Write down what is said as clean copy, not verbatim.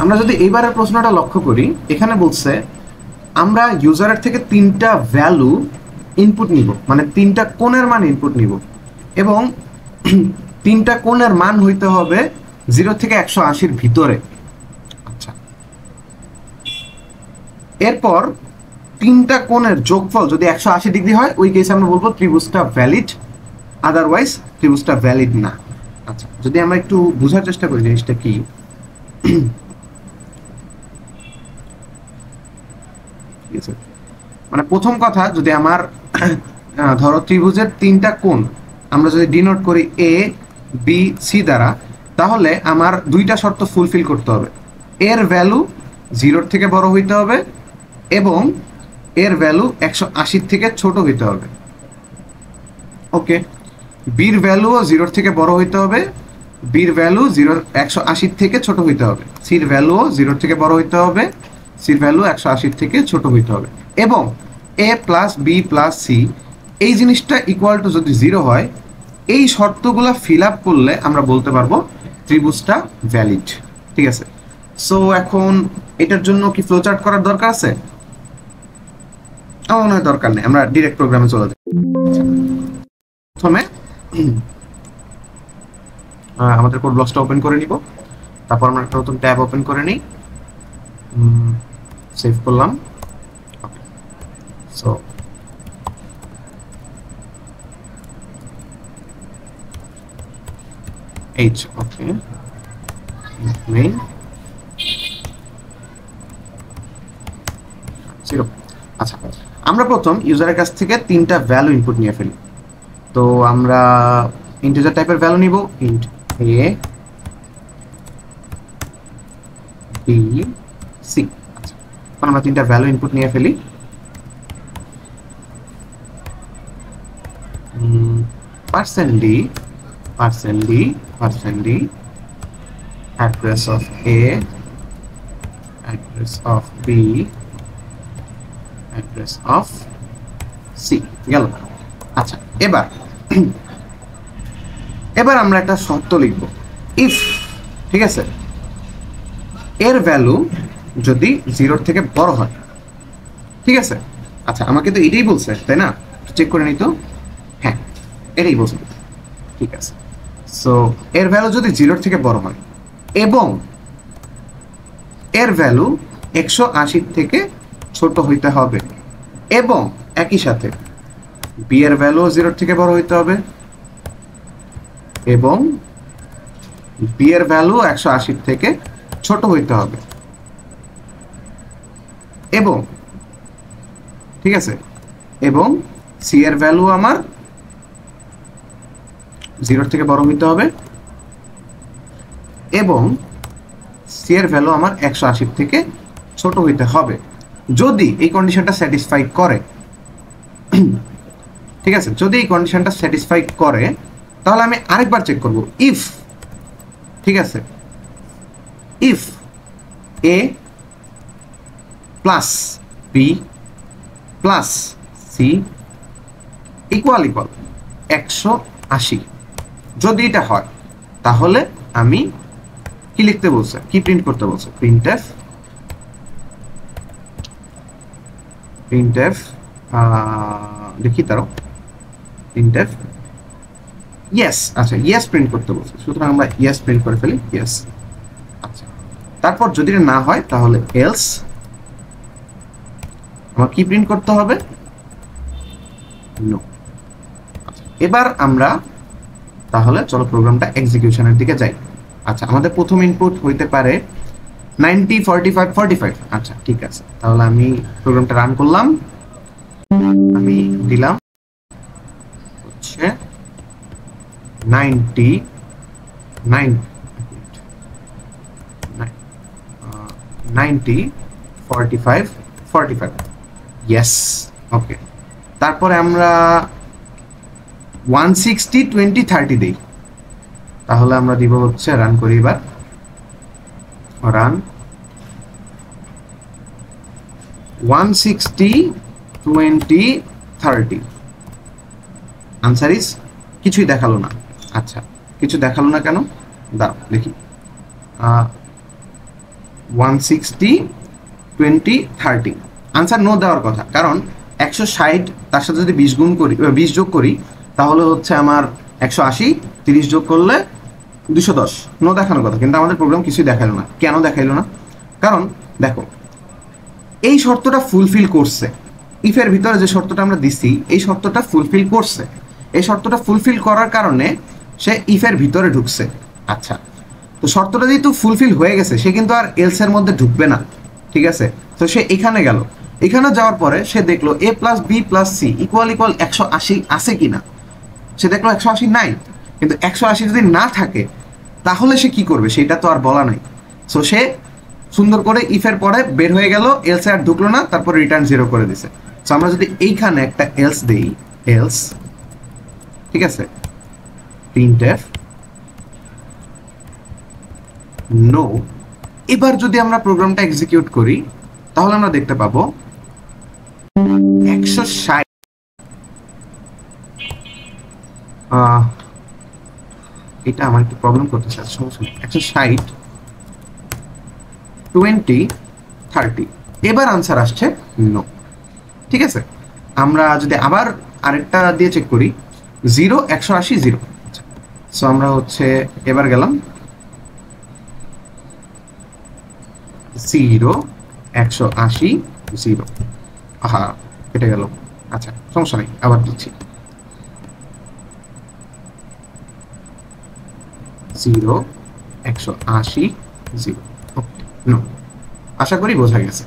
আমরা যদি এইবারের প্রশ্নটা লক্ষ্য করি, এখানে বলছে আমরা ইউজারের থেকে 3টা ভ্যালু ইনপুট নিব, মানে 3টা কোণের মান ইনপুট নিব, এবং 3টা কোণের মান হইতে হবে 0 থেকে 180-র ভিতরে। আচ্ছা, এরপর 3টা কোণের যোগফল যদি 180 ডিগ্রি হয়, ওই কেসে আমরা বলবো ত্রিভুজটা ভ্যালিড, আদারওয়াইজ ত্রিভুজটা ভ্যালিড না। আচ্ছা, যদি আমরা একটু বোঝার চেষ্টা করি জিনিসটা কি, মানে প্রথম কথা, যদি আমার ধরো ত্রিভুজের 3টা কোণ আমরা যদি ডিনোট করি এ বি সি দ্বারা, তাহলে আমার 2টা শর্ত ফুলফিল করতে হবে। এর ভ্যালু 0-র থেকে বড় হইতে হবে এবং এর ভ্যালু 180 থেকে ছোট হইতে হবে। ওকে, বির ভ্যালুও 0-র থেকে বড় হইতে হবে, বির ভ্যালু 180 থেকে ছোট হইতে হবে, সির ভ্যালুও 0-র থেকে বড় হইতে হবে, সির ভ্যালু 180 থেকে ছোট হইতে হবে, এবং এ প্লাস বি প্লাস সি এই জিনিসটা ইকুয়াল টু যদি 0 হয়, এই শর্তগুলো ফিল আপ করলে আমরা বলতে পারবো ত্রিভুজটা ভ্যালিড। ঠিক আছে, সো এখন এটার জন্য কি ফ্লোচার্ট করার দরকার আছে? আমার মনে হয় দরকার নেই, আমরা ডিরেক্ট প্রোগ্রামে চলে যাই। প্রথমে আমাদের কোড ব্লকসটা ওপেন করে নিব, তারপর আমরা একটা নতুন ট্যাব ওপেন করে নিই, সেভ করলাম। ওকে, সো এইচ, ওকে, মেইন 0। আচ্ছা, আমরা প্রথম ইউজারের কাছ থেকে 3টা ভ্যালু ইনপুট নিয়ে ফেলি। তো আমরা ইন্টিজার টাইপের ভ্যালু নিব, ইন্ট এ বি সি। আচ্ছা, এখন আমরা 3টা ভ্যালু ইনপুট নিয়ে ফেলি। % d address of A, address of B, address of C গেল। আচ্ছা, এবার আমরা একটা শর্ত লিখব, ইফ, ঠিক আছে, এর ভ্যালু যদি 0-র থেকে বড় হয়। ঠিক আছে, আচ্ছা, আমাকে তো এটাই বলছে, তাই না? চেক করে নিই তো, হ্যাঁ এটাই বলছে। ঠিক আছে, সো এর ভ্যালু যদি 0-র থেকে বড় হয় এবং এর ভ্যালু 180 থেকে ছোট হইতে হবে, এবং একই সাথে বি এর ভ্যালু 0-র থেকে বড় হইতে হবে এবং বি এর ভ্যালু 180 থেকে ছোট হইতে হবে, এবং ঠিক আছে, এবং সি এর ভ্যালু আমার 0-র থেকে বড় হইতে হবে এবং সি এর ভ্যালু আমার 180 থেকে ছোট হইতে হবে। যদি এই কন্ডিশনটা স্যাটিসফাই করে, ঠিক আছে, যদি এই কন্ডিশনটা স্যাটিসফাই করে, তাহলে আমি আরেকবার চেক করব, ইফ, ঠিক আছে, if A plus B plus C equal 180, যদি এটা হয়, তাহলে আমি কি লিখতে বলছে, কি প্রিন্ট করতে বলছে, প্রিন্টএফ দেখি তারও প্রিন্টএফ ইয়েস। আচ্ছা, ইয়েস প্রিন্ট করতে বলছে, সুতরাং আমরা ইয়েস প্রিন্ট করে ফেলি, ইয়েস। আচ্ছা, তারপর যদি এটা না হয়, তাহলে এলস আমার কি প্রিন্ট করতে হবে, নো। এবার আমরা তাহলে চলো প্রোগ্রামটা এক্সিকিউশনের দিকে যাই। আচ্ছা, আমাদের প্রথম ইনপুট হইতে পারে 90 45 45। আচ্ছা, ঠিক আছে, তাহলে আমি প্রোগ্রামটা রান করলাম, আমি দিলাম হচ্ছে 90 45 45, ইয়েস। ওকে, তারপরে আমরা 160 20 30 দেই, তাহলে আমরা দিব হচ্ছে, রান করি এবার, রান 160 20 30, আনসার ইজ কিছুই দেখালো না। আচ্ছা, কিছু দেখালো না কেন, দাঁড়াও দেখি, 160 20 30 আনসার নো দেওয়ার কথা, কারণ 160 তার সাথে যদি 20 গুণ করি 20 যোগ করি তাহলে হচ্ছে আমার 180, 30 যোগ করলে 210, নো দেখানোর কথা। কিন্তু আমাদের প্রোগ্রাম কিছুই দেখাইলো না। কেন দেখাইলো না? কারণ দেখো এই শর্তটা ফুলফিল করছে, ইফের ভিতরে যে শর্তটা আমরা দিছি এই শর্তটা ফুলফিল করছে। এই শর্তটা ফুলফিল করার কারণে সে ইফের ভিতরে ঢুকছে। আচ্ছা, তো শর্তটা যেহেতু ফুলফিল হয়ে গেছে সে কিন্তু আর এলস এর মধ্যে ঢুকবে না, ঠিক আছে? তো সে এখানে গেল, এখানে যাওয়ার পরে সে দেখলো a plus B plus C equal 180 আছে কিনা। সে দেখলো 180 নাই, কিন্তু 180 যদি না থাকে তাহলে সে কি করবে সেটা তো আর বলা নাই। সো সে সুন্দর করে ইফের পরে বের হয়ে গেল, এলসে আর ঢুকলো না, তারপর রিটার্ন 0 করে দিছে। সো আমরা যদি এইখানে একটা এলস দেই, এলস, ঠিক আছে, প্রিন্টএফ নো, এবার যদি আমরা প্রোগ্রামটা এক্সিকিউট করি তাহলে আমরা দেখতে পাবো 160, এটা আমার একটু প্রবলেম করতেছে, সমস্যা নেই, 160 20 30, এবার আনসার আসছে নো, ঠিক আছে। আমরা যদি আবার আরেকটা দিয়ে চেক করি 0 180 0, সো আমরা হচ্ছে এবার গেলাম 0 180 0, আহা কেটে গেল। আচ্ছা সমস্যা নেই, আবার দিচ্ছি 0 180 0, ওকে নো। আশা করি বোঝা গেছে।